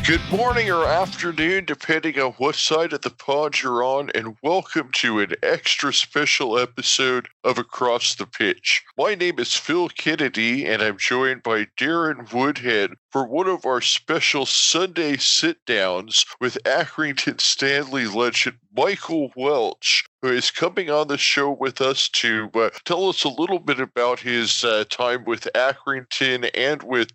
Good morning or afternoon, depending on what side of the pond you're on, and welcome to an extra special episode of Across the Pitch. My name is Phil Kennedy, and I'm joined by Darren Woodhead for one of our special Sunday sit-downs with Accrington Stanley legend Michael Welch, who is coming on the show with us to tell us a little bit about his time with Accrington and with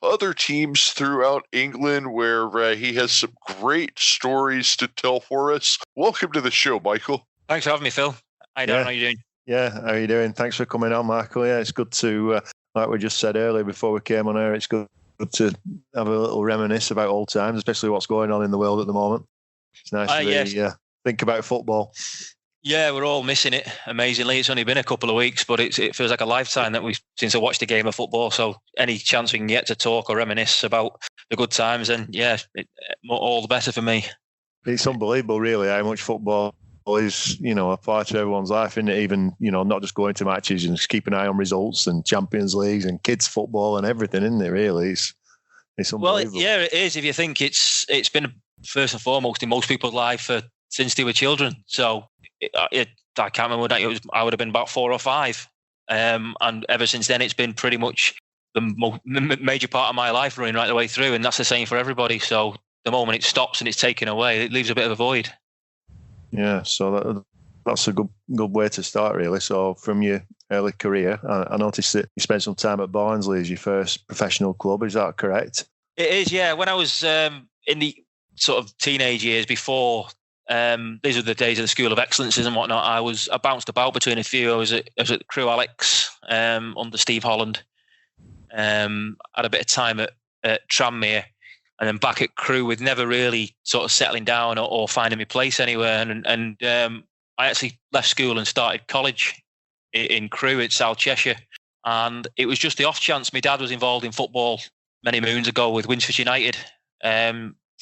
other teams throughout England, where he has some great stories to tell for us. Welcome to the show, Michael. Thanks for having me, Phil. Hi, Darren. How are you doing? Yeah, how are you doing? Thanks for coming on, Michael. Yeah, it's good to, like we just said earlier before we came on air, it's good to have a little reminisce about old times, especially what's going on in the world at the moment. It's nice to think about football. Yeah, we're all missing it, amazingly. It's only been a couple of weeks, but it feels like a lifetime since I watched a game of football. So any chance we can get to talk or reminisce about the good times, and all the better for me. It's unbelievable, really, how much football is, a part of everyone's life, isn't it? Even, not just going to matches and just keep an eye on results and Champions Leagues and kids football and everything, isn't it, really? It's unbelievable. Well, yeah, it is. If you think it's been first and foremost in most people's life since they were children. So I can't remember when I would have been about 4 or 5. And ever since then, it's been pretty much the major part of my life running right the way through. And that's the same for everybody. So the moment it stops and it's taken away, it leaves a bit of a void. Yeah, so that's a good way to start, really. So from your early career, I noticed that you spent some time at Barnsley as your first professional club. Is that correct? It is, yeah. When I was in the sort of teenage years before, these are the days of the School of Excellences and whatnot, I bounced about between a few. I was at Crewe Alex under Steve Holland. Had a bit of time at Tranmere, and then back at Crewe with never really sort of settling down or finding my place anywhere. And I actually left school and started college in Crewe at South Cheshire. And it was just the off chance. My dad was involved in football many moons ago with Winsford United.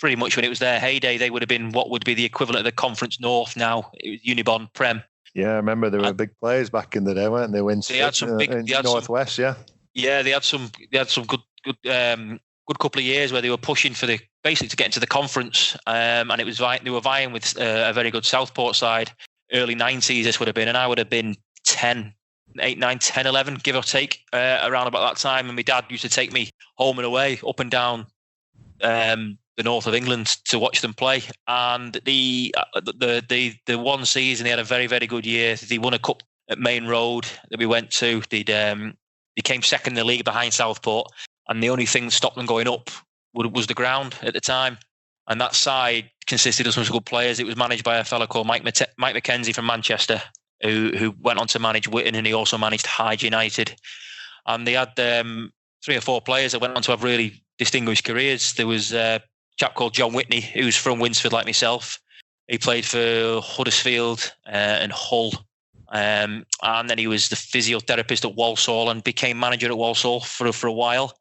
Pretty much when it was their heyday, they would have been what would be the equivalent of the Conference North now. It was Unibond Prem. Yeah, I remember they were big players back in the day, weren't they? Winsford, they had some big, in Northwest, yeah. Yeah, they had some good couple of years where they were pushing for basically to get into the conference, and it was they were vying with a very good Southport side. Early 90s, this would have been, and I would have been 8, 9, 10, 11, give or take, around about that time. And my dad used to take me home and away, up and down the north of England to watch them play. And the one season they had a very, very good year. They won a cup at Main Road that we went to. They came second in the league behind Southport, and the only thing that stopped them going up was the ground at the time. And that side consisted of some good players. It was managed by a fellow called Mike McKenzie from Manchester, who went on to manage Witton, and he also managed Hyde United. And they had 3 or 4 players that went on to have really distinguished careers. There was a chap called John Whitney, who's from Winsford like myself. He played for Huddersfield and Hull. And then he was the physiotherapist at Walsall and became manager at Walsall for a while.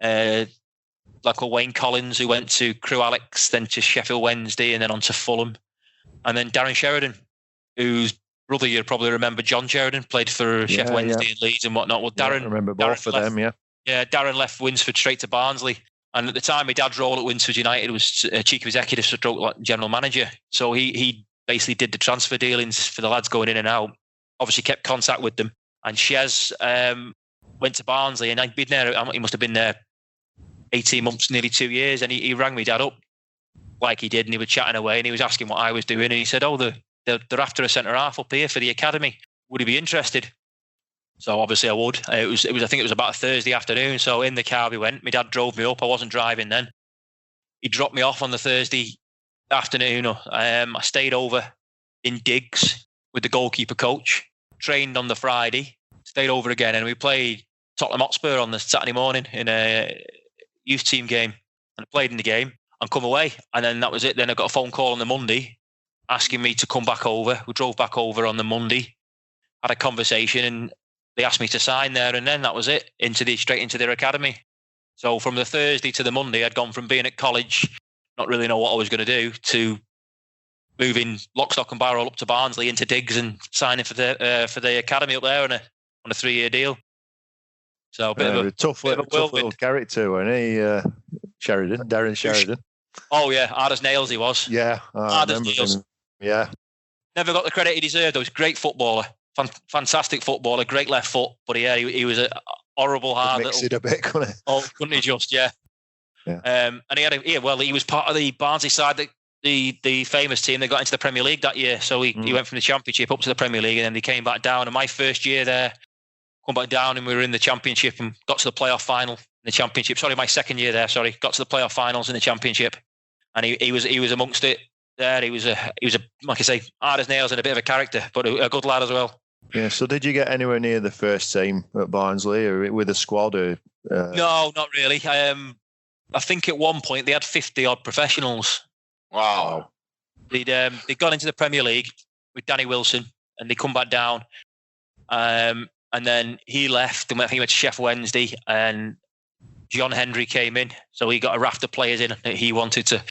Like Wayne Collins, who went to Crewe Alex, then to Sheffield Wednesday, and then on to Fulham. And then Darren Sheridan, whose brother you'll probably remember, John Sheridan, played for Sheffield Wednesday and Leeds and whatnot. Well, Darren, I remember both of them, yeah. Yeah, Darren left Winsford straight to Barnsley. And at the time, my dad's role at Winsford United was chief executive stroke general manager. So he basically did the transfer dealings for the lads going in and out. Obviously kept contact with them. And Shez went to Barnsley, and I'd been there. He must have been there 18 months, nearly 2 years. And he rang me dad up like he did, and he was chatting away, and he was asking what I was doing. And he said, they're after a centre half up here for the academy. Would he be interested? So obviously I would. It was. I think it was about a Thursday afternoon. So in the car we went. My dad drove me up. I wasn't driving then. He dropped me off on the Thursday afternoon. I stayed over in Diggs with the goalkeeper coach. Trained on the Friday. Stayed over again, and we played Tottenham Hotspur on the Saturday morning in a youth team game. And I played in the game and come away. And then that was it. Then I got a phone call on the Monday asking me to come back over. We drove back over on the Monday. Had a conversation, and they asked me to sign there, and then that was it, straight into their academy. So from the Thursday to the Monday, I'd gone from being at college, not really know what I was going to do, to moving lock, stock and barrel up to Barnsley into Diggs and signing for the academy up there on a 3-year deal. So a bit of a tough little character, wasn't he? Darren Sheridan. Oh yeah, hard as nails he was. Yeah, I Hard as remember nails. him. Yeah. Never got the credit he deserved. He was a great footballer, fantastic footballer, great left foot. But yeah, he was a horrible hard. Mix it a bit, couldn't it? Oh, couldn't he just? Yeah. And he was part of the Barnsley side, the famous team that got into the Premier League that year. So he went from the Championship up to the Premier League, and then they came back down. And my first year there, come back down, and we were in the Championship and got to the playoff final in the Championship. Sorry, my second year there. Sorry, got to the playoff finals in the Championship, and he was amongst it. There, he was a like I say, hard as nails and a bit of a character, but a good lad as well. Yeah. So did you get anywhere near the first team at Barnsley, or with a squad? Or no, not really. I think at one point they had 50 odd professionals. Wow. They'd gone into the Premier League with Danny Wilson, and they come back down. And then he left, and I think he went to Sheffield Wednesday, and John Henry came in, so he got a raft of players in that he wanted to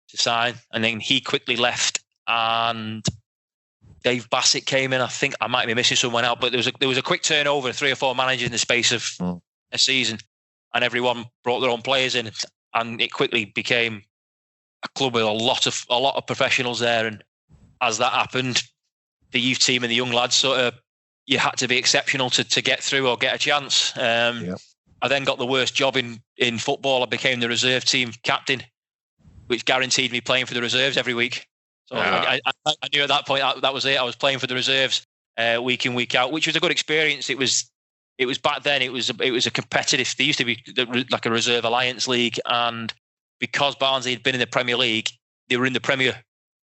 sign, and then he quickly left, and Dave Bassett came in. I think I might be missing someone out, but there was a quick turnover, 3 or 4 managers in the space of a season, and everyone brought their own players in, and it quickly became a club with a lot of professionals there. And as that happened, the youth team and the young lads you had to be exceptional to get through or get a chance. I then got the worst job in football. I became the reserve team captain, which guaranteed me playing for the reserves every week. So I knew at that point that was it. I was playing for the reserves week in, week out, which was a good experience. It was back then. It was a competitive. There used to be like a reserve alliance league, and because Barnsley had been in the Premier League, they were in the Premier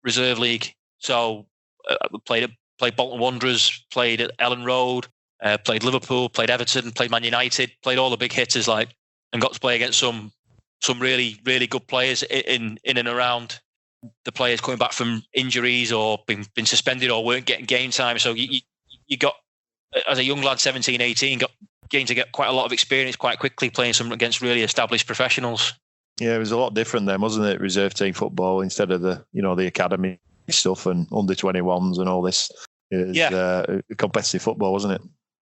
Reserve League. So played Bolton Wanderers, played at Ellen Road, played Liverpool, played Everton, played Man United, played all the big hitters and got to play against some really, really good players in and around the players coming back from injuries or been suspended or weren't getting game time. So you got, as a young lad, 17, 18, gained to get quite a lot of experience quite quickly playing against really established professionals. Yeah, it was a lot different then, wasn't it? Reserve team football instead of the academy stuff and under 21s and all this. Competitive football, wasn't it?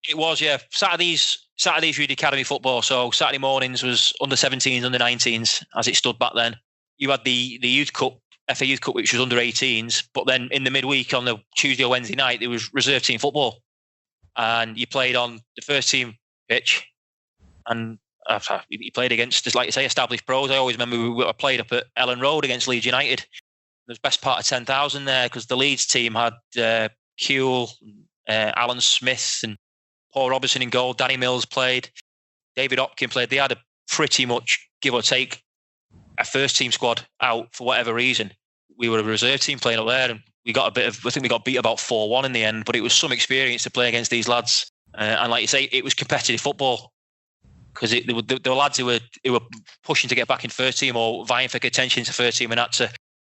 It was, yeah. Saturdays really academy football. So Saturday mornings was under 17s, under 19s, as it stood back then. You had the Youth Cup, FA Youth Cup, which was under 18s. But then in the midweek on the Tuesday or Wednesday night, there was reserve team football. And you played on the first team pitch. And you played against, like you say, established pros. I always remember we played up at Ellen Road against Leeds United. There was best part of 10,000 there because the Leeds team had Kuehl, Alan Smith and Paul Robertson in goal. Danny Mills played. David Hopkin played. They had a pretty much, give or take, a first team squad out for whatever reason. We were a reserve team playing up there, and we got I think we got beat about 4-1 in the end, but it was some experience to play against these lads. And like you say, it was competitive football because there were lads who were pushing to get back in first team or vying for contention to first team and had to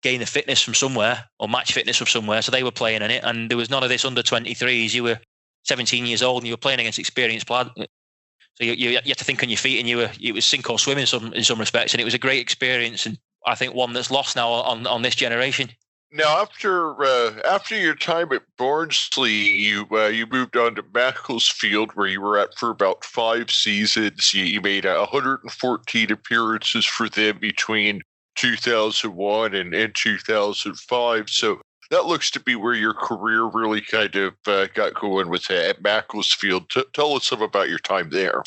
gain the fitness from somewhere or match fitness from somewhere. So they were playing in it, and there was none of this under 23s. You were 17 years old and you were playing against experienced players. So you had to think on your feet, and it was sink or swim in some respects, and it was a great experience, and I think one that's lost now on this generation. Now, after your time at Barnsley, you moved on to Macclesfield, where you were at for about 5 seasons. You made 114 appearances for them between 2001 and 2005. So that looks to be where your career really kind of got going with at Macclesfield. Tell us some about your time there.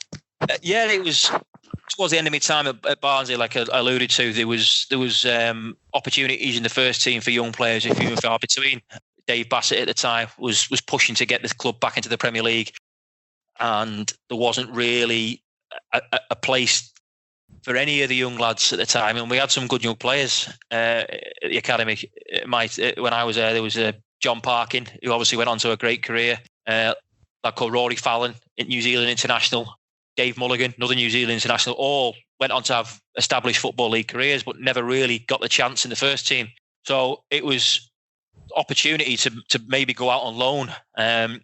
Yeah, it was towards the end of my time at Barnsley, like I alluded to. There was opportunities in the first team for young players, if you and far between. Dave Bassett at the time was pushing to get this club back into the Premier League, and there wasn't really a place for any of the young lads at the time. And we had some good young players at the academy. When I was there was John Parkin, who obviously went on to a great career. Lad called Rory Fallon, New Zealand international. Dave Mulligan, another New Zealand international, all went on to have established Football League careers, but never really got the chance in the first team. So it was opportunity to maybe go out on loan. And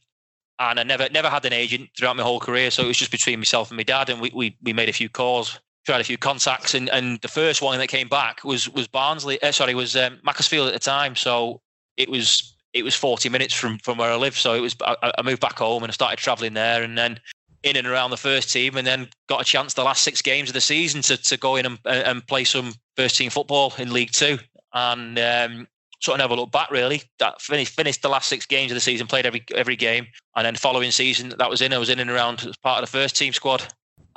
I never had an agent throughout my whole career, so it was just between myself and my dad, and we made a few calls, tried a few contacts, and the first one that came back was Barnsley. Was Macclesfield at the time. So it was 40 minutes from where I lived. So I moved back home and I started travelling there, and then in and around the first team, and then got a chance the last 6 games of the season to go in and play some first team football in League Two, and sort of never looked back really. That finished the last 6 games of the season, played every game, and then following season I was in and around as part of the first team squad,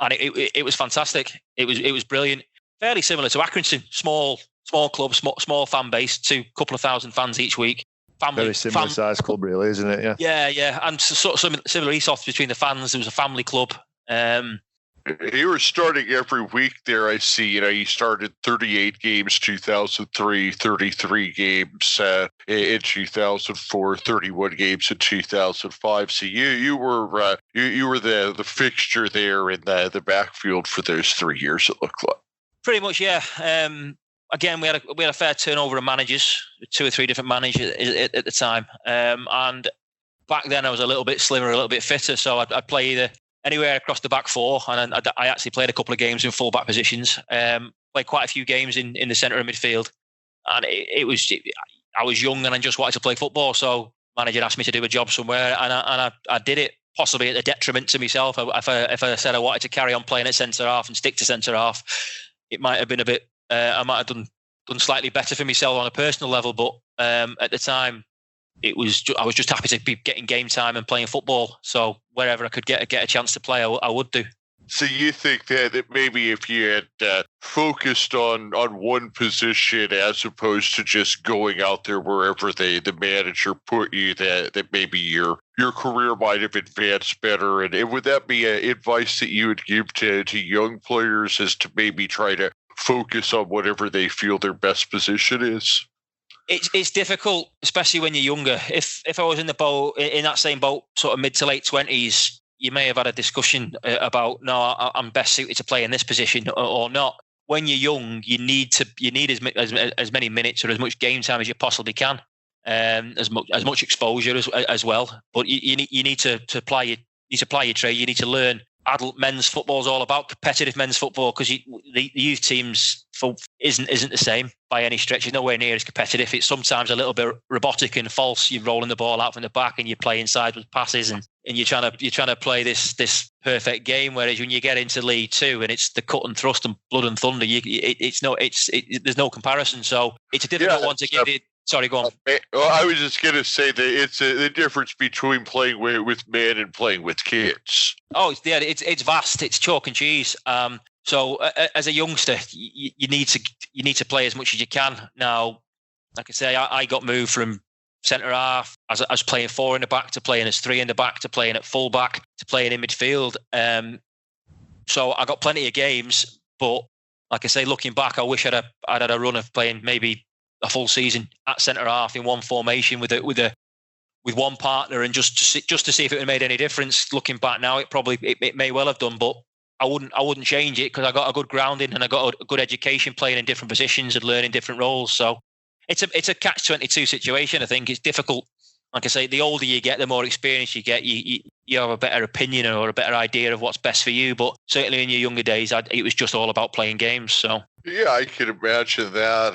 and it was fantastic. It was brilliant. Fairly similar to Accrington, small club, small fan base, couple of thousand fans each week. Very similar size club, really, isn't it? Yeah, and sort of similar ethos between the fans. There was a family club. You were starting every week there, I see. You started 38 games 2003, 33 games in 2004, 31 games in 2005. So you were the fixture there in the backfield for those 3 years, it looked like. Pretty much, yeah. Again, we had a fair turnover of managers, 2 or 3 different managers at the time. And back then I was a little bit slimmer, a little bit fitter, so I'd play either anywhere across the back 4, and I actually played a couple of games in full back positions. Played quite a few games in the centre of midfield, and I was young and I just wanted to play football. So manager asked me to do a job somewhere, and I did it, possibly at the detriment to myself. If I said I wanted to carry on playing at centre half and stick to centre half, it might have been a bit. I might have done slightly better for myself on a personal level, but at the time, I was just happy to be getting game time and playing football. So wherever I could get a chance to play, I would do. So you think that maybe if you had focused on one position as opposed to just going out there wherever the manager put you, that maybe your career might have advanced better? And would that be advice that you would give to young players, as to maybe try to focus on whatever they feel their best position is? It's difficult, especially when you're younger. If I was in that same boat, sort of mid to late 20s, you may have had a discussion about, no, I'm best suited to play in this position or not. When you're young, you need as many minutes or as much game time as you possibly can, as much exposure as well. But you need to apply your trade. You need to learn. Adult men's football is all about competitive men's football, because the youth teams isn't the same by any stretch. It's nowhere near as competitive. It's sometimes a little bit robotic and false. You're rolling the ball out from the back and you're playing sideways passes, and you're trying to play this perfect game. Whereas when you get into League Two and it's the cut and thrust and blood and thunder, there's no comparison. So it's a difficult one to give it. Sorry, go on. Well, I was just going to say that it's the difference between playing with men and playing with kids. Oh, yeah, it's vast. It's chalk and cheese. So as a youngster, you need to play as much as you can. Now, like I say, I got moved from centre half, as I was playing 4 in the back, to playing as 3 in the back, to playing at full back, to playing in midfield. So I got plenty of games, but like I say, looking back, I wish I'd had a run of playing maybe a full season at centre half in one formation with one partner, and just to see if it made any difference. Looking back now, it may well have done, but I wouldn't change it, because I got a good grounding and I got a good education playing in different positions and learning different roles. So it's a catch-22 situation. I think it's difficult. Like I say, the older you get, the more experience you get, you have a better opinion or a better idea of what's best for you. But certainly in your younger days, it was just all about playing games. So yeah, I can imagine that.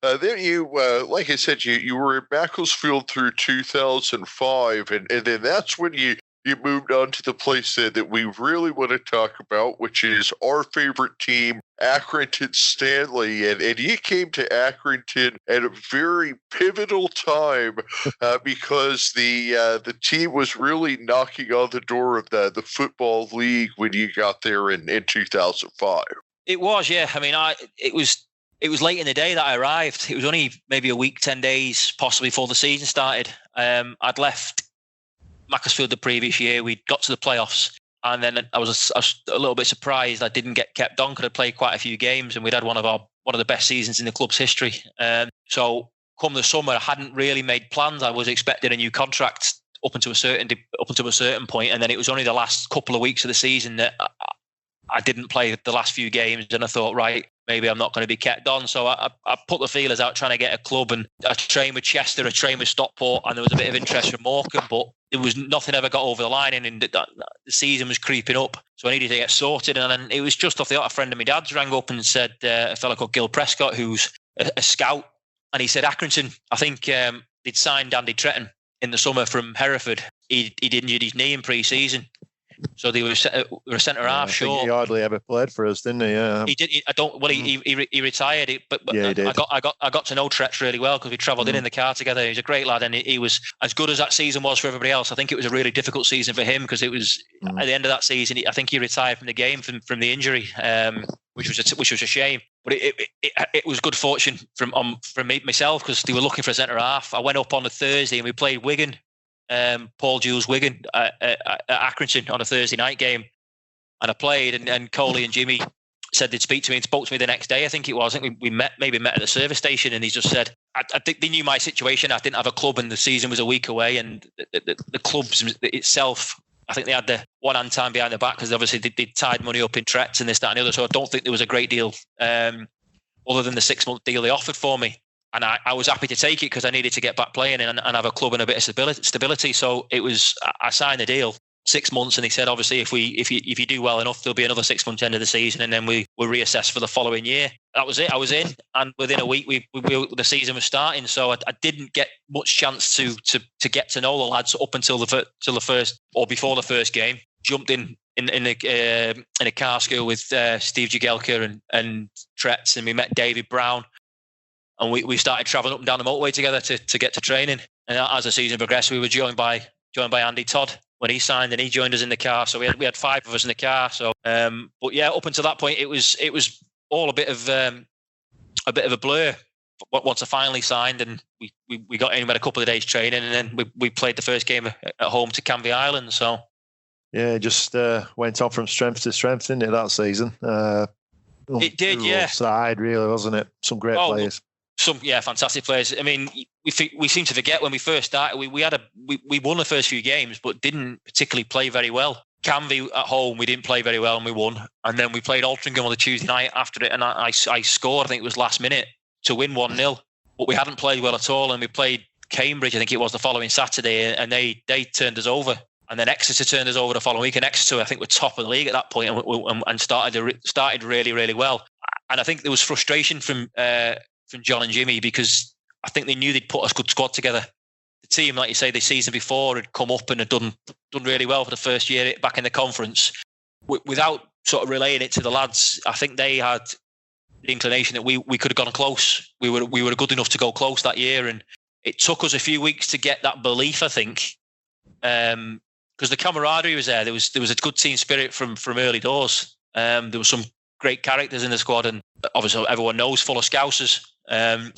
And then you, like I said, you were in Macclesfield through 2005, and then that's when you moved on to the place that we really want to talk about, which is our favorite team, Accrington Stanley. And you came to Accrington at a very pivotal time because the team was really knocking on the door of the Football League when you got there in 2005. It was, yeah. I mean, it was late in the day that I arrived. It was only maybe a week, 10 days, possibly before the season started. I'd left Macclesfield the previous year. We got to the playoffs, and then I was a little bit surprised I didn't get kept on, because I'd played quite a few games and we'd had one of the best seasons in the club's history. So come the summer, I hadn't really made plans. I was expecting a new contract up until a certain point, and then it was only the last couple of weeks of the season that I didn't play the last few games, and I thought, right, maybe I'm not going to be kept on. So I put the feelers out trying to get a club, and I trained with Chester, I trained with Stockport, and there was a bit of interest from Morecambe, but it was nothing ever got over the line, and the season was creeping up. So I needed to get sorted, and then it was just off the a friend of my dad's rang up and said, a fellow called Gil Prescott, who's a scout, and he said, Accrington, I think they'd signed Andy Tretton in the summer from Hereford. He'd injured his knee in pre-season. So they were a centre half short. He hardly ever played for us, didn't he? Yeah, he did. He retired. But yeah, he did. I got to know Tretch really well because we travelled in the car together. He's a great lad, and he was as good as that season was for everybody else. I think it was a really difficult season for him because it was at the end of that season. I think he retired from the game from the injury, which was a shame. But it was good fortune from myself because they were looking for a centre half. I went up on a Thursday and we played Wigan. Paul Jules Wigan at Accrington on a Thursday night game, and I played, and Coley and Jimmy said they'd speak to me and spoke to me the next day. I think it was. I think we met at the service station, and he just said, I think they knew my situation. I didn't have a club, and the season was a week away, and the club itself, I think they had the one hand time behind the back because obviously they tied money up in Tretts and this, that, and the other. So I don't think there was a great deal other than the 6-month deal they offered for me. And I was happy to take it because I needed to get back playing and have a club and a bit of stability. So I signed the deal 6 months, and he said, obviously, if you do well enough, there'll be another 6 months end of the season, and then we'll reassess for the following year. That was it. I was in, and within a week, the season was starting. So I didn't get much chance to get to know the lads up until the first or before the first game. Jumped in a car school with Steve Jagielka and Tretts, and we met David Brown. And we started travelling up and down the motorway together to get to training. And as the season progressed, we were joined by Andy Todd when he signed, and he joined us in the car. So we had 5 of us in the car. So, but yeah, up until that point, it was all a bit of a blur. Once I finally signed, and we got in, we had a couple of days training, and then we played the first game at home to Canvey Island. So yeah, it just went on from strength to strength, didn't it, that season? It did, yeah. Side, really, wasn't it? Some great players. Fantastic players. I mean, we seem to forget when we first started. We won the first few games, but didn't particularly play very well. Canvey at home, we didn't play very well, and we won. And then we played Altrincham on the Tuesday night after it, and I scored. I think it was last minute to win 1-0. But we hadn't played well at all, and we played Cambridge. I think it was the following Saturday, and they turned us over. And then Exeter turned us over the following week, and Exeter, I think, were top of the league at that point, and started really, really well. And I think there was frustration from John and Jimmy because I think they knew they'd put a good squad together. The team, like you say, the season before had come up and had done really well for the first year back in the conference. Without sort of relaying it to the lads, I think they had the inclination that we could have gone close. We were good enough to go close that year, and it took us a few weeks to get that belief, I think, because the camaraderie was there. There was a good team spirit from early doors. There were some great characters in the squad, and obviously everyone knows full of Scousers. And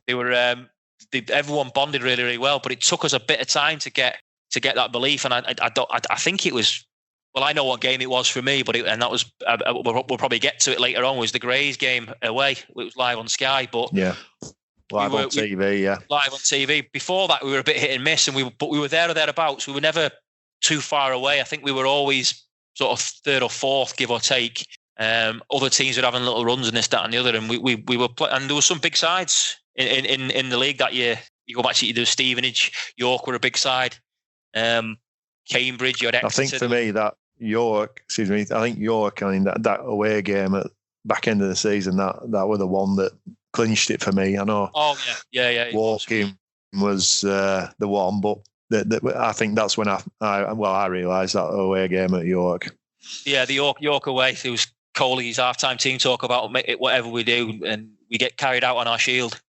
they were everyone bonded really, really well. But it took us a bit of time to get that belief. And I think it was. Well, I know what game it was for me, but that was. We'll probably get to it later on. Was the Greys game away? It was live on Sky, but yeah, live on TV. Yeah, live on TV. Before that, we were a bit hit and miss, and we were there or thereabouts. We were never too far away. I think we were always sort of third or fourth, give or take. Other teams were having little runs and this, that, and the other, and we were and there were some big sides in the league that year. You go back to there was Stevenage, York were a big side, Cambridge. You had Exeter. I think for me that York, I mean that away game at back end of the season, that was the one that clinched it for me. I know. Oh yeah. Walking was the one, but I think that's when I realised that away game at York. Yeah, the York away. It was Coley's halftime team talk about whatever we do, and we get carried out on our shield.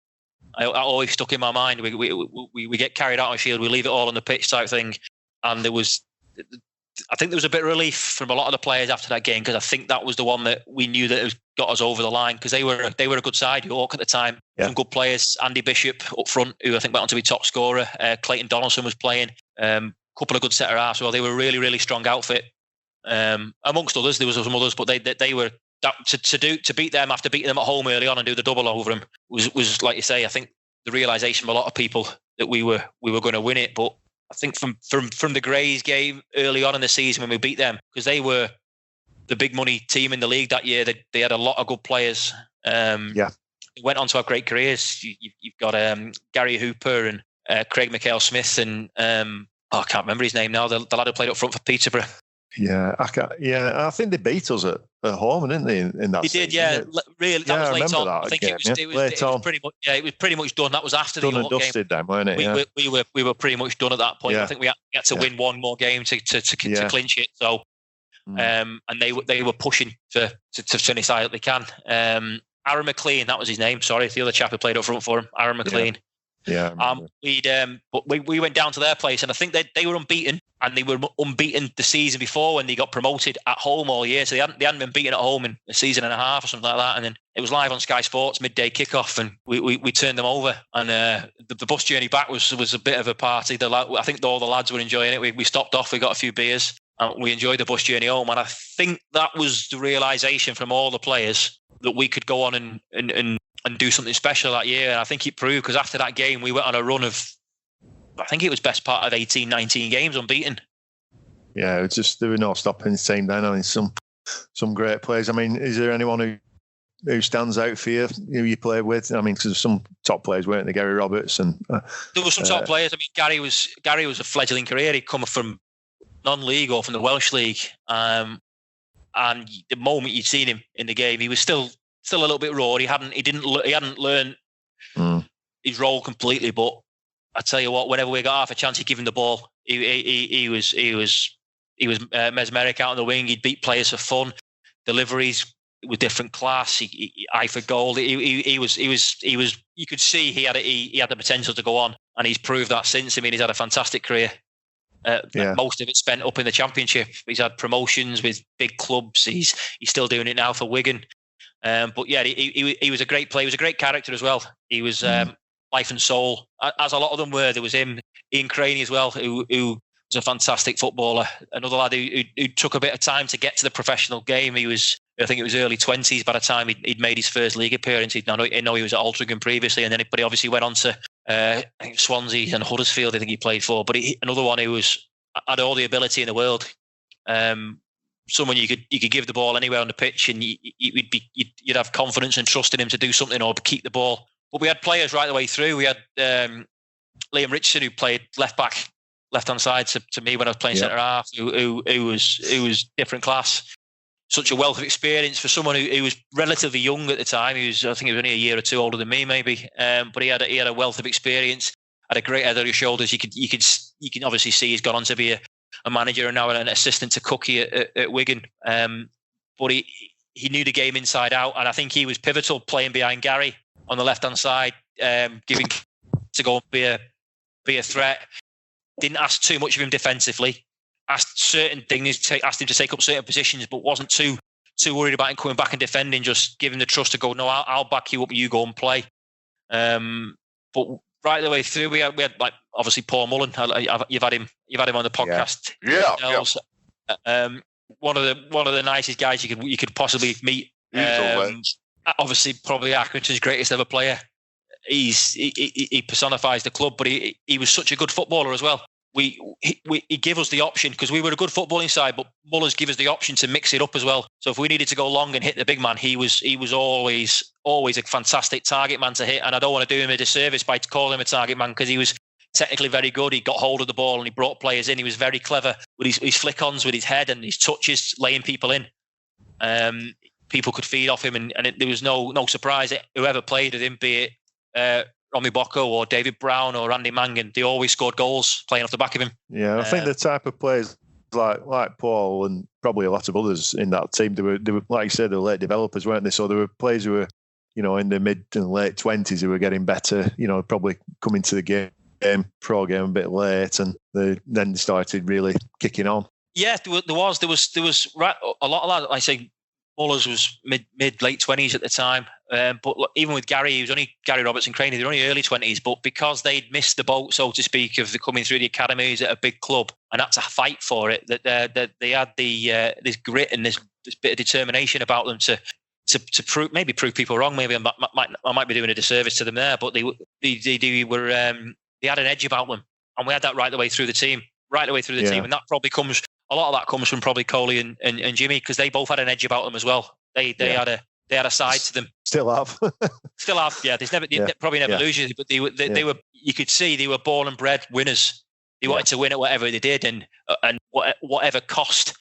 I always stuck in my mind. We get carried out on our shield. We leave it all on the pitch type thing. And I think there was a bit of relief from a lot of the players after that game because I think that was the one that we knew that got us over the line because they were a good side. York at the time, some good players. Andy Bishop up front, who I think went on to be top scorer. Clayton Donaldson was playing. Couple of good centre halves. Well, they were a really, really strong outfit. Amongst others, there was some others, but they were to beat them after beating them at home early on and do the double over them was like you say. I think the realisation of a lot of people that we were going to win it. But I think from the Greys game early on in the season when we beat them, because they were the big money team in the league that year. They had a lot of good players. Went on to have great careers. You've got Gary Hooper and Craig McHale Smith and I can't remember his name now. The lad who played up front for Peterborough. Yeah, I think they beat us at home, didn't they? In that, they did, yeah. Really, that was late on. That I think game, it was pretty much. Yeah, it was pretty much done. That was after done the and dusted, game. Then, weren't it? We were pretty much done at that point. Yeah. I think we had to win one more game to clinch it. So, and they were pushing to finish high that they can. Aaron McLean, that was his name. Sorry, the other chap who played up front for him, Aaron McLean. Yeah. But we went down to their place, and I think they were unbeaten, and they were unbeaten the season before when they got promoted at home all year. So they hadn't been beaten at home in a season and a half or something like that. And then it was live on Sky Sports midday kickoff, and we turned them over. And the bus journey back was a bit of a party. I think all the lads were enjoying it. We stopped off, we got a few beers, and we enjoyed the bus journey home. And I think that was the realization from all the players that we could go on and do something special that year. And I think it proved, because after that game, we went on a run of, I think it was best part of 18, 19 games unbeaten. Yeah, it's just, there were no stopping the team down. I mean, some great players. I mean, is there anyone who stands out for you, who you played with? I mean, because some top players, weren't there? Gary Roberts and there were some top players. I mean, Gary was a fledgling career. He'd come from non-league or from the Welsh League, and the moment you'd seen him in the game, he was still a little bit raw. He hadn't learned his role completely. But I tell you what, whenever we got half a chance, he'd give him the ball. He was mesmeric out on the wing. He'd beat players for fun. Deliveries with different class. Eye for goal. He was. You could see he had the potential to go on, and he's proved that since. I mean, he's had a fantastic career. Most of it spent up in the Championship. He's had promotions with big clubs. He's still doing it now for Wigan. But yeah, he was a great player. He was a great character as well. He was life and soul, as a lot of them were. There was him, Ian Craney as well, who was a fantastic footballer. Another lad who took a bit of time to get to the professional game. I think it was early 20s by the time he'd made his first league appearance. I know he was at Altrincham previously, but he obviously went on to I think Swansea and Huddersfield, I think he played for. But another one who had all the ability in the world. Someone you could give the ball anywhere on the pitch, and you'd have confidence and trust in him to do something or keep the ball. But we had players right the way through. We had Liam Richardson, who played left back, left hand side to me when I was playing centre half, who was different class. Such a wealth of experience for someone who was relatively young at the time. I think he was only a year or two older than me, maybe. But he had a wealth of experience. Had a great head on his shoulders. You can obviously see he's gone on to be a manager and now an assistant to Cookie at Wigan. But he knew the game inside out, and I think he was pivotal playing behind Gary on the left hand side, giving to go and be a threat. Didn't ask too much of him defensively. Asked certain things, asked him to take up certain positions, but wasn't too worried about him coming back and defending. Just give him the trust to go, no, I'll back you up, you go and play. But right the way through, we had like obviously Paul Mullen. You've had him on the podcast. Yeah. One of the nicest guys you could possibly meet. Obviously, probably Accrington's greatest ever player. He personifies the club, but he was such a good footballer as well. He gave us the option, because we were a good footballing side, but Muller's give us the option to mix it up as well. So if we needed to go long and hit the big man, he was always a fantastic target man to hit. And I don't want to do him a disservice by calling him a target man, because he was technically very good. He got hold of the ball and he brought players in. He was very clever with his flick-ons, with his head and his touches, laying people in. People could feed off him, and there was no surprise that whoever played with him, be it Romy Bocco or David Brown or Andy Mangan, they always scored goals playing off the back of him. Yeah, I think the type of players like Paul and probably a lot of others in that team, they were like you said, they were late developers, weren't they? So there were players who were, in the mid and late 20s who were getting better, probably coming to the game, pro game a bit late, and they then started really kicking on. Yeah, there was right, a lot of that. I say Muller's was mid late 20s at the time, but even with Gary, he was only Gary Roberts and Craney. They were only early 20s, but because they'd missed the boat, so to speak, of coming through the academies at a big club and had to fight for it, that they had this grit and this bit of determination about them to prove people wrong. Maybe I might be doing a disservice to them there, but they had an edge about them, and we had that right the way through the team, team, and that probably comes. A lot of that comes from probably Coley and Jimmy, because they both had an edge about them as well. They had a side to them. Still have. Yeah. They probably never lose you, but they were. You could see they were born and bred winners. They wanted to win at whatever they did, and whatever cost.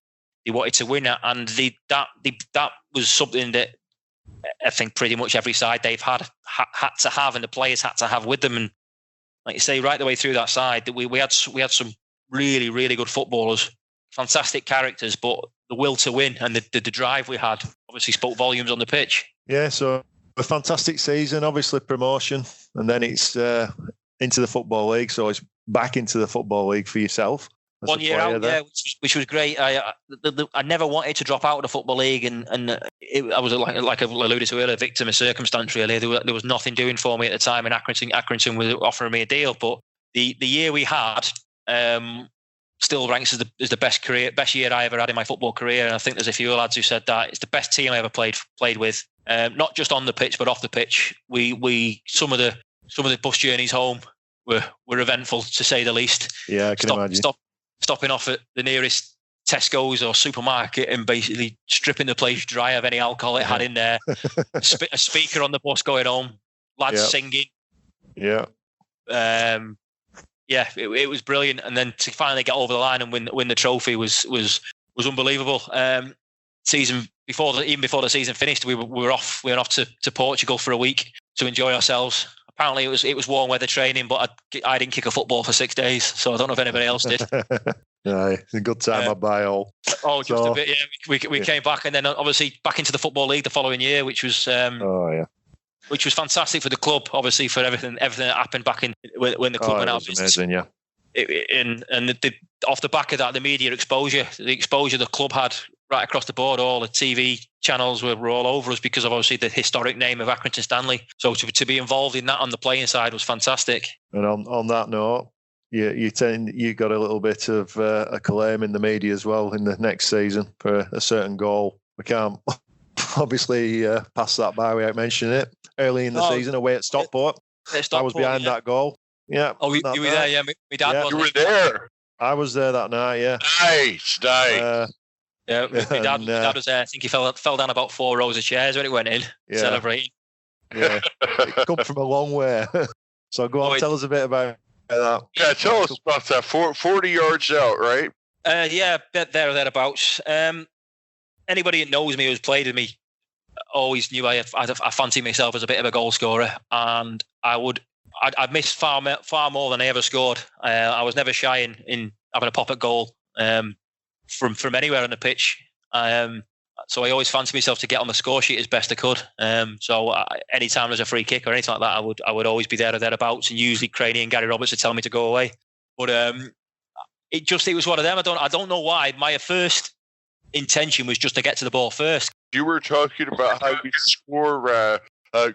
they wanted to win, and that was something that I think pretty much every side they've had to have, and the players had to have with them. And like you say, right the way through that side, that we had some really, really good footballers, fantastic characters, but the will to win and the drive we had obviously spoke volumes on the pitch. Yeah, so a fantastic season, obviously promotion, and then it's into the Football League, so it's back into the Football League for yourself. 1 year out, yeah, which was great. I never wanted to drop out of the Football League, and I was like I alluded to earlier, victim of circumstance. Really, there was nothing doing for me at the time, and Accrington was offering me a deal. But the year we had still ranks as the best year I ever had in my football career. And I think there's a few lads who said that it's the best team I ever played with, not just on the pitch but off the pitch. We some of the bus journeys home were eventful, to say the least. Yeah, I can imagine. Stopping off at the nearest Tesco's or supermarket and basically stripping the place dry of any alcohol it had in there. A speaker on the bus going home, lads singing. Yeah. It was brilliant. And then to finally get over the line and win the trophy was unbelievable. Season before the season finished, we were off to Portugal for a week to enjoy ourselves. Apparently it was warm weather training, but I didn't kick a football for 6 days, so I don't know if anybody else did. Aye, a good time at by all. Oh, just a bit. Yeah, we came back, and then obviously back into the Football League the following year, which was which was fantastic for the club. Obviously for everything that happened back in when the club went out of business. Amazing, yeah. Off the back of that, the media exposure the club had right across the board, all the TV channels were all over us because of obviously the historic name of Accrington Stanley. So to be involved in that on the playing side was fantastic. And on that note, you got a little bit of a claim in the media as well in the next season for a certain goal. We can't obviously pass that by without mentioning it. Early in the season, away at Stockport, I was behind that goal. Yeah. Oh, you were there, yeah. My dad was. You were there. I was there that night, yeah. Nice. Yeah, my dad was there. I think he fell down about 4 rows of chairs when it went in, celebrating. Yeah, it come from a long way. So go on, tell us a bit about that. Yeah, tell us about that. 40 yards out, right? Yeah, there or thereabouts. Anybody that knows me who's played with me always knew I fancied myself as a bit of a goal scorer, and I'd missed far more than I ever scored. I was never shy in having a pop at goal from anywhere on the pitch. So I always fancied myself to get on the score sheet as best I could. So anytime there's a free kick or anything like that, I would always be there or thereabouts. And usually Craney and Gary Roberts would tell me to go away. But it was one of them. I don't know why. My first intention was just to get to the ball first. You were talking about how you score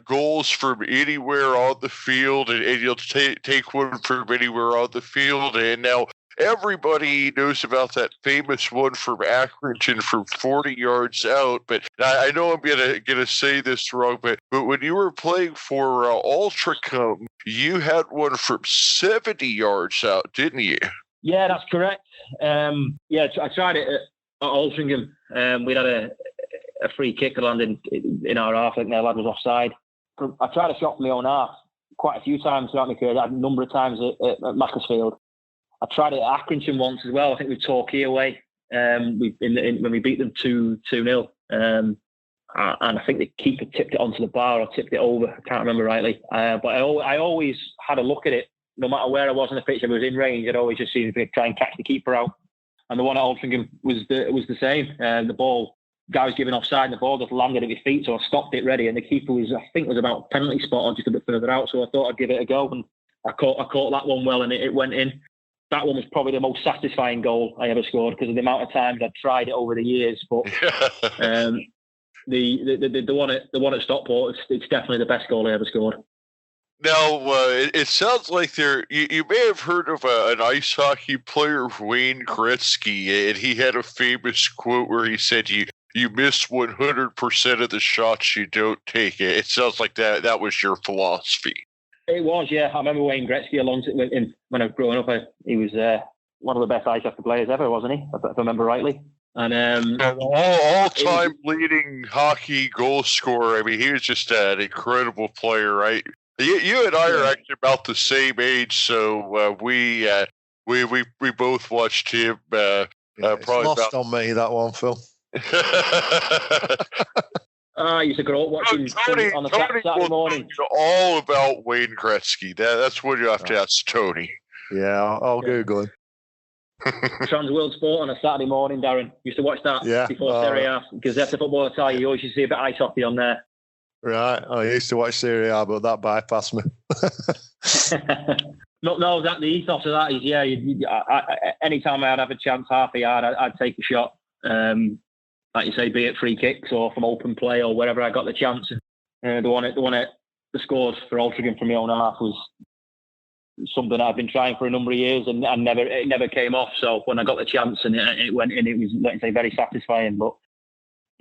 goals from anywhere on the field, and you'll take one from anywhere on the field. And now everybody knows about that famous one from Accrington from 40 yards out. But I know I'm gonna say this wrong, but when you were playing for Altrincham, you had one from 70 yards out, didn't you? Yeah, that's correct. I tried it at Altrincham. We had a free kick landing in our half. I think their lad was offside. I tried a shot from my own half quite a few times throughout my career. A number of times at Macclesfield. I tried it at Accrington once as well. I think with Torquay away. When we beat them 2-0. And I think the keeper tipped it onto the bar or tipped it over. I can't remember rightly. But I always had a look at it. No matter where I was on the pitch, if I was in range, I'd always just see to try and catch the keeper out. And the one at Altrincham was the same. The ball, guy was giving offside, and the ball just landed at his feet, so I stopped it ready. And the keeper was about penalty spot or just a bit further out, so I thought I'd give it a go. And I caught that one well, and it went in. That one was probably the most satisfying goal I ever scored because of the amount of times I'd tried it over the years. But the one at Stockport, it's definitely the best goal I ever scored. Now, it sounds like you may have heard of an ice hockey player, Wayne Gretzky, and he had a famous quote where he said, you miss 100% of the shots you don't take. It sounds like that was your philosophy. It was, yeah. I remember Wayne Gretzky when I was growing up. He was one of the best ice hockey players ever, wasn't he? If I remember rightly. And all-time leading hockey goal scorer. I mean, he was just an incredible player, right? You and I are actually about the same age, so we both watched him It's lost on me, that one, Phil. I used to grow up watching on a Saturday morning. All about Wayne Gretzky. That's what you have to ask Tony. Yeah, I'll Google him. Trans World Sport on a Saturday morning, Darren. Used to watch that before Serie A. Because after football Italia, you always used to see a bit of ice hockey on there. Right. I used to watch Serie A, but that bypassed me. No, that the ethos of that is, anytime I'd have a chance, half a yard, I'd take a shot. Like you say, be it free kicks or from open play or wherever I got the chance. The scores for Altrincham from my own half was something I've been trying for a number of years and it never came off. So when I got the chance and it went in, it was, let's say, very satisfying. But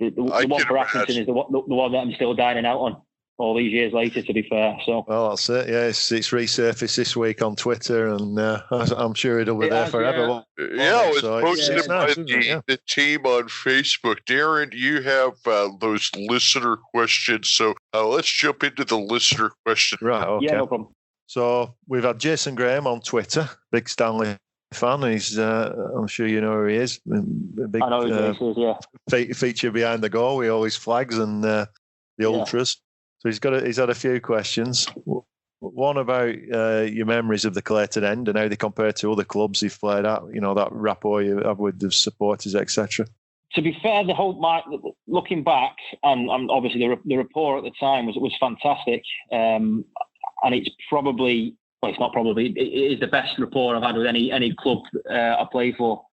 the one for Accrington is the one that I'm still dining out on all these years later, to be fair. So well, that's it. Yeah, it's resurfaced this week on Twitter, and I'm sure it'll be there forever. Yeah, it was posted by the team on Facebook. Darren, you have those listener questions, so let's jump into the listener question. Right. Okay. Yeah, no problem. So we've had Jason Graham on Twitter, big Stanley fan. He's, I'm sure you know who he is. Big, I know who he is, yeah. Feature behind the goal with all his flags and the ultras. So he's had a few questions. One about your memories of the Clayton End and how they compare to other clubs you've played at. You know, that rapport you have with the supporters, etc. To be fair, looking back, and obviously the rapport at the time was fantastic. And it's probably, well, it's not probably, it is the best rapport I've had with any club I play for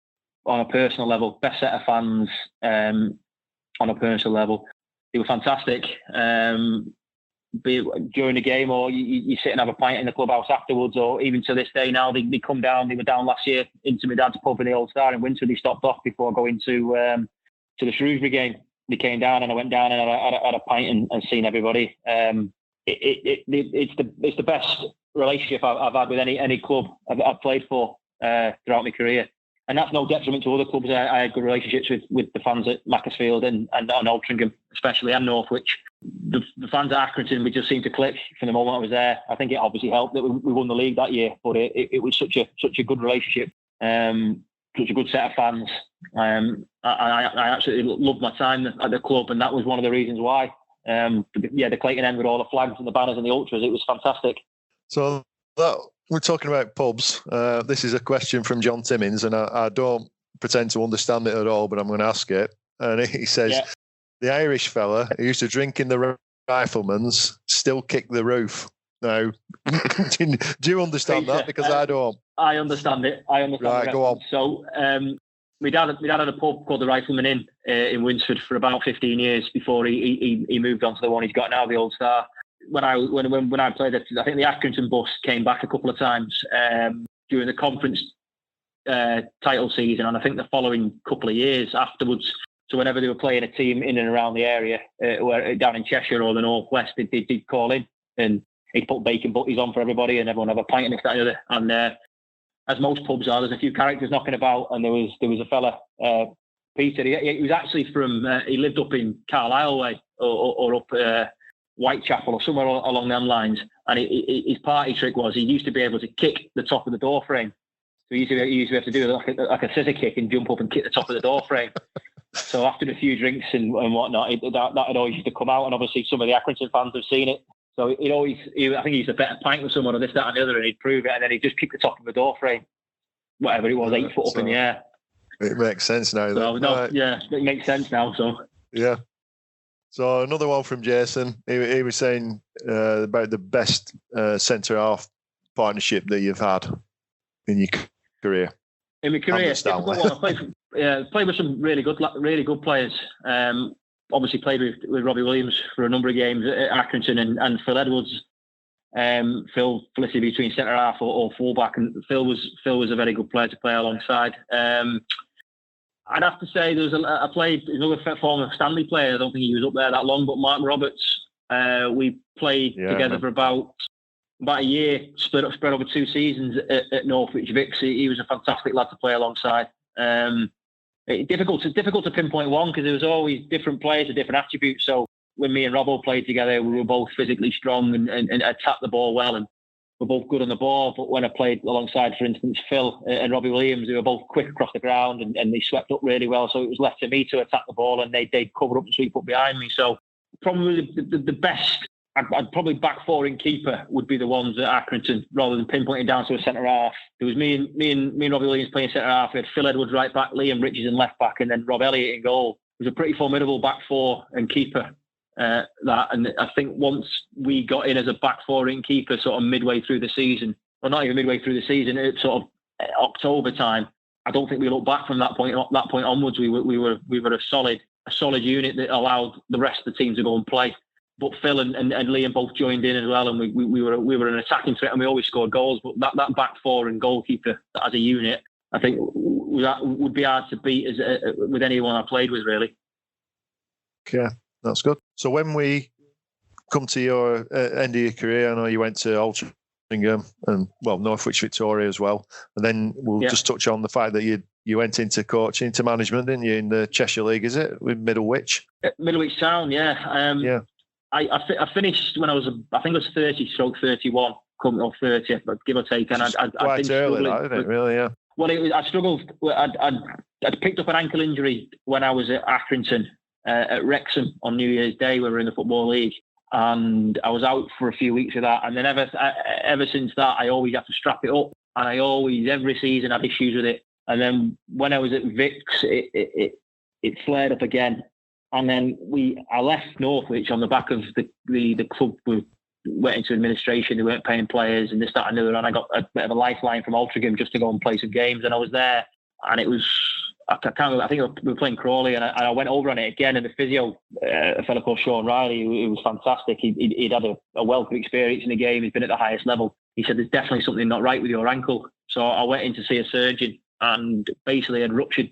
on a personal level. Best set of fans on a personal level. They were fantastic. Be it during the game, or you sit and have a pint in the clubhouse afterwards, or even to this day now, they come down. They were down last year into my dad's pub in the Old Star in winter. They stopped off before going to the Shrewsbury game. They came down, and I went down and had a pint and seen everybody. It's the best relationship I've had with any club I've played for throughout my career. And that's no detriment to other clubs. I had good relationships with the fans at Macclesfield and Altrincham, especially, and Northwich. The fans at Accrington, we just seemed to click from the moment I was there. I think it obviously helped that we won the league that year, but it was such a good relationship, such a good set of fans. I absolutely loved my time at the club, and that was one of the reasons why. The Clayton End with all the flags and the banners and the ultras, it was fantastic. So we're talking about pubs. This is a question from John Timmins, and I don't pretend to understand it at all, but I'm going to ask it. And he says, the Irish fella who used to drink in the Rifleman's still kick the roof. Now, do you understand that? Because I don't. I understand it. Right, go on. So, my dad had a pub called the Rifleman Inn in Winsford for about 15 years before he moved on to the one he's got now, the Old Star. When I played it, I think the Accrington bus came back a couple of times during the conference title season, and I think the following couple of years afterwards. So whenever they were playing a team in and around the area, down in Cheshire or the Northwest, they'd call in and he'd put bacon butties on for everybody, and everyone have a pint and this, that, and the other. And as most pubs are, there's a few characters knocking about, and there was a fella, Peter. He was actually from. He lived up in Carlisle way or up Whitechapel or somewhere along them lines. And his party trick was he used to be able to kick the top of the door frame. So he used to have to do like a scissor kick and jump up and kick the top of the door frame. So after a few drinks and whatnot, that had always used to come out. And obviously some of the Accrington fans have seen it. So I think he used to bet a pint with someone or this, that, and the other, and he'd prove it, and then he'd just kick the top of the door frame, whatever it was, 8 foot up in the air. It makes sense now. It makes sense now. So yeah. So another one from Jason. He was saying about the best centre half partnership that you've had in your career. In my career, I played with some really good players. Obviously played with Robbie Williams for a number of games at Accrington and Phil Edwards. Phil flitted between centre half or fullback, and Phil was a very good player to play alongside. I'd have to say I played another former Stanley player. I don't think he was up there that long, but Mark Roberts. We played together for about a year, spread over 2 seasons at Northwich Victoria. He was a fantastic lad to play alongside. Difficult to pinpoint one because there was always different players with different attributes. So when me and Robbo played together, we were both physically strong and attacked the ball well. And were both good on the ball, but when I played alongside, for instance, Phil and Robbie Williams, they were both quick across the ground and they swept up really well. So it was left to me to attack the ball, and they'd cover up and sweep up behind me. So probably the best, I'd probably back four in keeper would be the ones at Accrington, rather than pinpointing down to a centre half. It was me and Robbie Williams playing centre half. We had Phil Edwards right back, Liam Richardson left back, and then Rob Elliott in goal. It was a pretty formidable back four and keeper. And I think once we got in as a back four in keeper, sort of midway through the season, or not even midway through the season, it's sort of October time, I don't think we looked back from that point onwards. We were a solid unit that allowed the rest of the team to go and play. But Phil and Liam both joined in as well, and we were an attacking threat, and we always scored goals. But that back four and goalkeeper as a unit, I think would be hard to beat with anyone I played with, really. Yeah, that's good. So when we come to your end of your career, I know you went to Altrincham and Northwich Victoria as well, and then we'll just touch on the fact that you went into coaching, into management, didn't you, in the Cheshire League? Is it with Middlewich? Middlewich Town, yeah. Yeah. I finished when I was 30/31, coming off 30, but give or take. And I'd quite been early, struggling. isn't it? Really, yeah. Well, I struggled. I'd picked up an ankle injury when I was at Accrington at Wrexham on New Year's Day. We were in the Football League, and I was out for a few weeks of that. And then ever since that, I always had to strap it up, and I always every season had issues with it. And then when I was at Vic's, it flared up again. And then I left Northwich on the back of the club went into administration. They weren't paying players and this, that, and the other. And I got a bit of a lifeline from Altrincham just to go and play some games. And I was there, and it was, I think we were playing Crawley, and I went over on it again. And the physio, a fellow called Sean Riley, he was fantastic. He'd had a wealth of experience in the game. He's been at the highest level. He said, "There's definitely something not right with your ankle." So I went in to see a surgeon, and basically had ruptured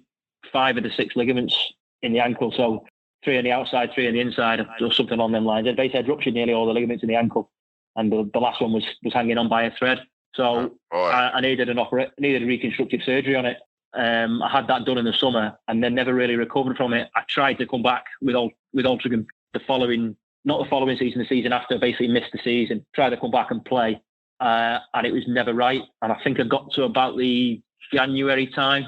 5 of the 6 ligaments in the ankle. So 3 on the outside, 3 on the inside, or something along them lines. Basically, I'd ruptured nearly all the ligaments in the ankle, and the last one was hanging on by a thread. So I needed needed a reconstructive surgery on it. I had that done in the summer, and then never really recovered from it. I tried to come back with Altrincham not the following season, the season after. Basically missed the season. Tried to come back and play, and it was never right. And I think I got to about the January time,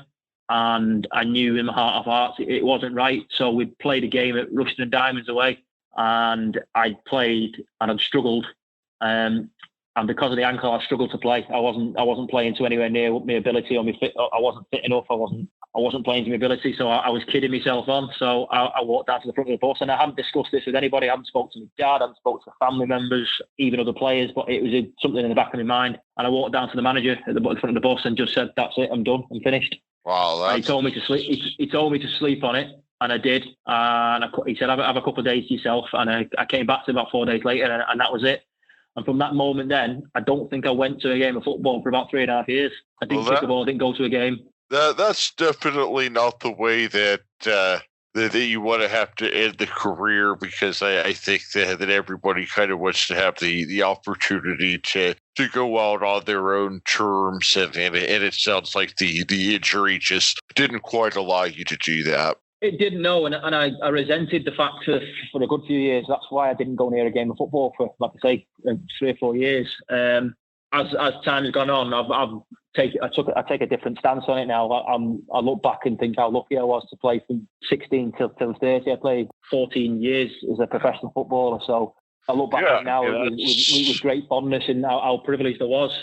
and I knew in my heart of hearts it wasn't right. So we'd played a game at Rushden and Diamonds away, and I'd played and I'd struggled. And because of the ankle, I struggled to play. I wasn't playing to anywhere near my ability or I wasn't fit enough. I wasn't playing to my ability. So I was kidding myself on. So I walked down to the front of the bus, and I hadn't discussed this with anybody. I hadn't spoken to my dad. I hadn't spoken to family members, even other players. But it was something in the back of my mind. And I walked down to the manager at the front of the bus and just said, "That's it. I'm done. I'm finished." Wow. He told me to sleep. He told me to sleep on it, and I did. And he said, "Have a couple of days to yourself." And I came back to him about 4 days later, and that was it. And from that moment then, I don't think I went to a game of football for about 3.5 years. I didn't kick the ball, I didn't go to a game. That's definitely not the way that you want to have to end the career, because I think that everybody kind of wants to have the opportunity to go out on their own terms, and it sounds like the injury just didn't quite allow you to do that. It didn't, no, and I resented the fact for a good few years. That's why I didn't go near a game of football for, like I say, 3 or 4 years. As time has gone on, I take a different stance on it now. I look back and think how lucky I was to play from 16 till 30. I played 14 years as a professional footballer, so I look back at it now with great fondness and how privileged I was.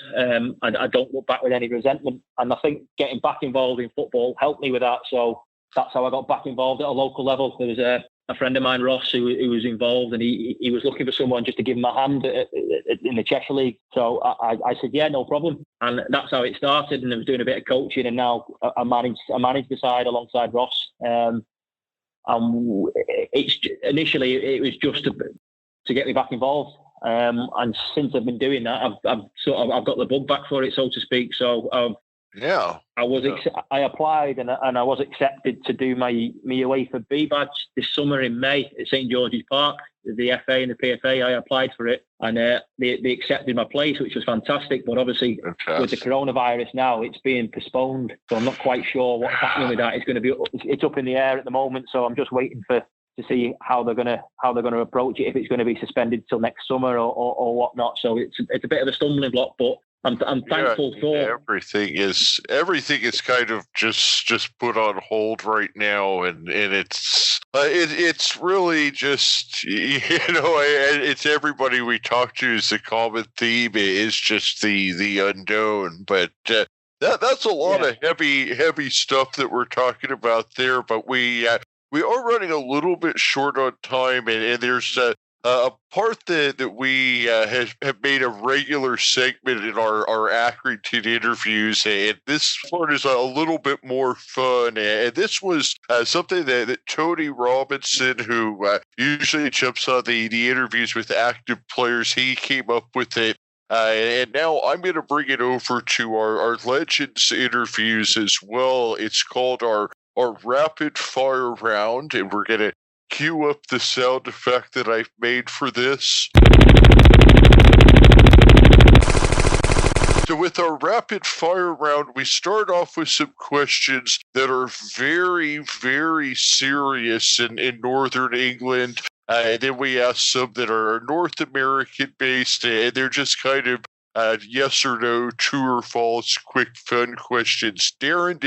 I don't look back with any resentment, and I think getting back involved in football helped me with that. So that's how I got back involved at a local level. There was a friend of mine, Ross, who was involved, and he was looking for someone just to give him a hand in the Cheshire League. So I said, yeah, no problem. And that's how it started. And I was doing a bit of coaching, and now I manage the side alongside Ross. Initially it was just to get me back involved. And since I've been doing that, I've got the bug back for it, so to speak. So I applied and I was accepted to do my UEFA B badge this summer in May at St George's Park. The FA and the PFA, I applied for it, and they accepted my place, which was fantastic. But obviously, with the coronavirus now, it's being postponed, so I'm not quite sure what's happening with that. It's up in the air at the moment, so I'm just waiting for to see how they're gonna approach it, if it's going to be suspended till next summer or whatnot. So it's a bit of a stumbling block, but I'm thankful for everything is kind of just put on hold right now, and it's really just it's everybody we talk to is the common theme is just the unknown, but that's a lot of heavy stuff that we're talking about there, but we are running a little bit short on time, and there's a part that we have made a regular segment in our Accrington interviews, and this part is a little bit more fun. And this was something that Tony Robinson, who usually jumps on the interviews with active players, he came up with it. And now I'm going to bring it over to our Legends interviews as well. It's called our rapid fire round, and we're going to cue up the sound effect that I've made for this. So with our rapid fire round, we start off with some questions that are very, very serious in Northern England. And then we ask some that are North American based, and they're just kind of yes or no, true or false, quick, fun questions. Darren,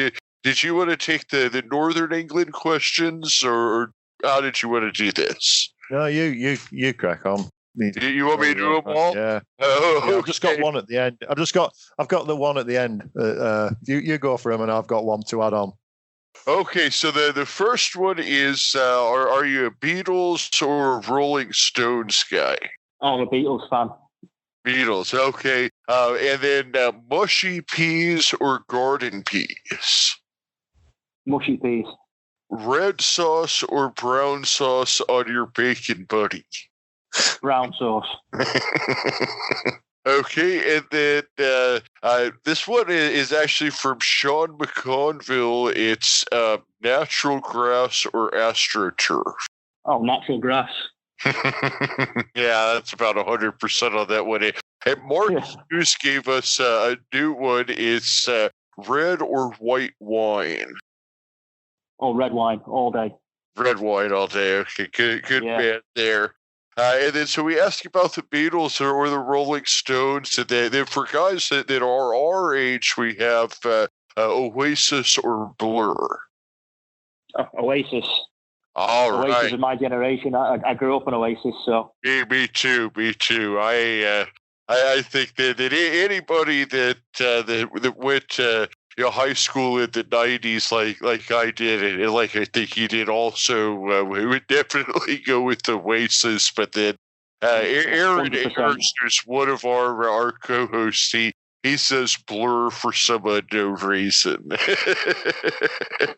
did you want to take the Northern England questions, or how did you want to do this? No, you crack on. You want me to do them all? Yeah. Oh, okay. I've just got one at the end. I've got the one at the end. You go for them, and I've got one to add on. Okay, so the first one is: are you a Beatles or a Rolling Stones guy? I'm a Beatles fan. Beatles, okay. And then mushy peas or garden peas? Mushy peas. Red sauce or brown sauce on your bacon buddy? Brown sauce. Okay, and then this one is actually from Sean McConville. It's natural grass or AstroTurf? Oh, natural grass. Yeah, that's about 100% on that one. And Mark Hughes gave us a new one. It's red or white wine? Oh, red wine all day. Red wine all day. Okay, good man there. And then so we asked about the Beatles or the Rolling Stones. And then for guys that are our age, we have Oasis or Blur. Oasis. Oasis right. Is my generation. I grew up on Oasis, so. Me too. I think that anybody that went high school in the 90s like I did, and like I think you did also, we would definitely go with Oasis. But then Aaron Ayers, who's one of our co-hosts, he says Blur for some unknown reason.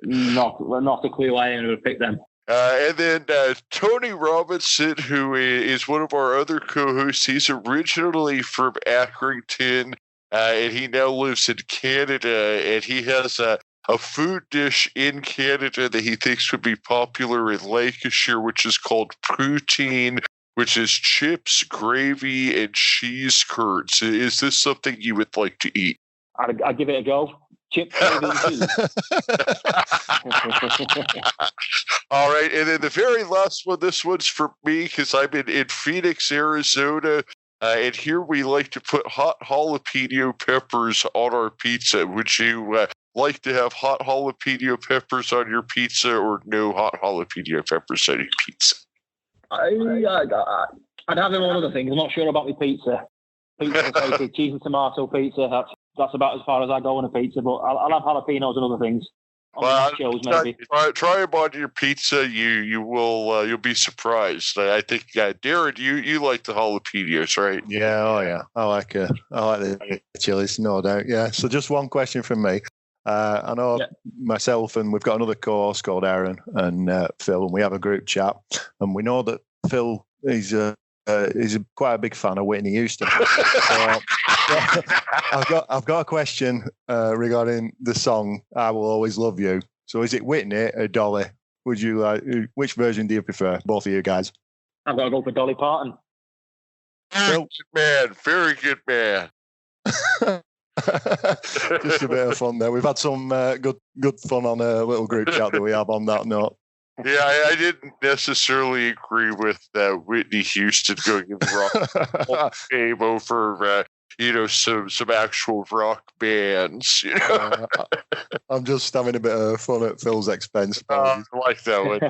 Not a clue why anyone would pick them. And then Tony Robinson, who is one of our other co-hosts, he's originally from Accrington, and he now lives in Canada, and he has a food dish in Canada that he thinks would be popular in Lancashire, which is called poutine, which is chips, gravy, and cheese curds. Is this something you would like to eat? I'd give it a go. Chips, gravy, and cheese. All right, and then the very last one, this one's for me because I'm in Phoenix, Arizona, and here we like to put hot jalapeno peppers on our pizza. Would you like to have hot jalapeno peppers on your pizza or no hot jalapeno peppers on your pizza? I'd have them on other things. I'm not sure about my pizza. Pizza, cheese and tomato pizza. That's about as far as I go on a pizza, but I'll have jalapenos and other things. Well, try them on your pizza. You'll be surprised. I think Darren, you like the jalapenos, right? Yeah, oh yeah, I like the chilies, no doubt. Yeah. So just one question from me. I know myself and we've got another co-host called Aaron and Phil, and we have a group chat, and we know that Phil he's quite a big fan of Whitney Houston. So, I've got a question regarding the song "I Will Always Love You." So, is it Whitney or Dolly? Would you which version do you prefer? Both of you guys. I've got to go for Dolly Parton. Good man, very good man. Just a bit of fun there. We've had some good fun on a little group chat that we have on that note. Yeah, I didn't necessarily agree with Whitney Houston going in the rock game over, some actual rock bands. I'm just having a bit of fun at Phil's expense. I like that one.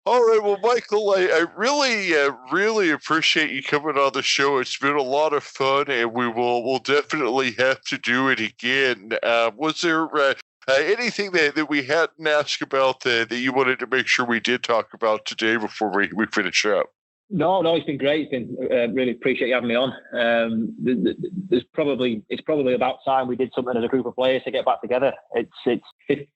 All right, well, Michael, I really appreciate you coming on the show. It's been a lot of fun, and we'll definitely have to do it again. Was there anything that we hadn't asked about that you wanted to make sure we did talk about today before we finish up? No, it's been great. It's been really appreciate you having me on. It's probably about time we did something as a group of players to get back together. It's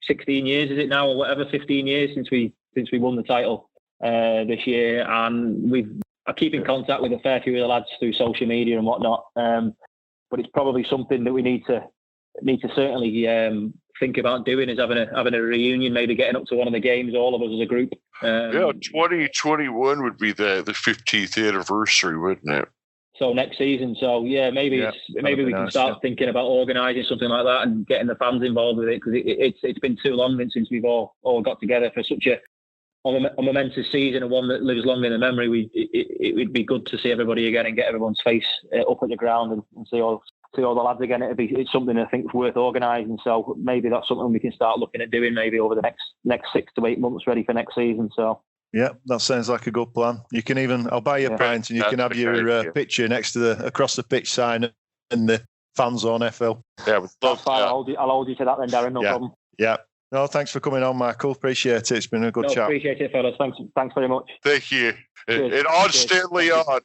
16 years, is it now, or whatever? 15 years since we won the title this year, and I keep in contact with a fair few of the lads through social media and whatnot. But it's probably something that we need to certainly think about doing, is having a reunion, maybe getting up to one of the games, all of us as a group. 2021 would be the 15th anniversary, wouldn't it? So next season. So yeah, maybe we can start thinking about organising something like that and getting the fans involved with it, because it's been too long since we've all got together for such a momentous season, and one that lives long in the memory. It would be good to see everybody again and get everyone's face up at the ground and see all the lads again. It's something I think is worth organising. So maybe that's something we can start looking at doing maybe over the next 6 to 8 months, ready for next season. So yeah, that sounds like a good plan. You can I'll buy you a pint, and you can have your picture next to the across the pitch sign and the fan zone FL. Yeah, that's fine. I'll hold you to that then, Darren. No problem. Yeah. No, thanks for coming on, Michael. Appreciate it. It's been a good chat. Appreciate it, fellas. Thanks very much. Thank you. And on Stanley on.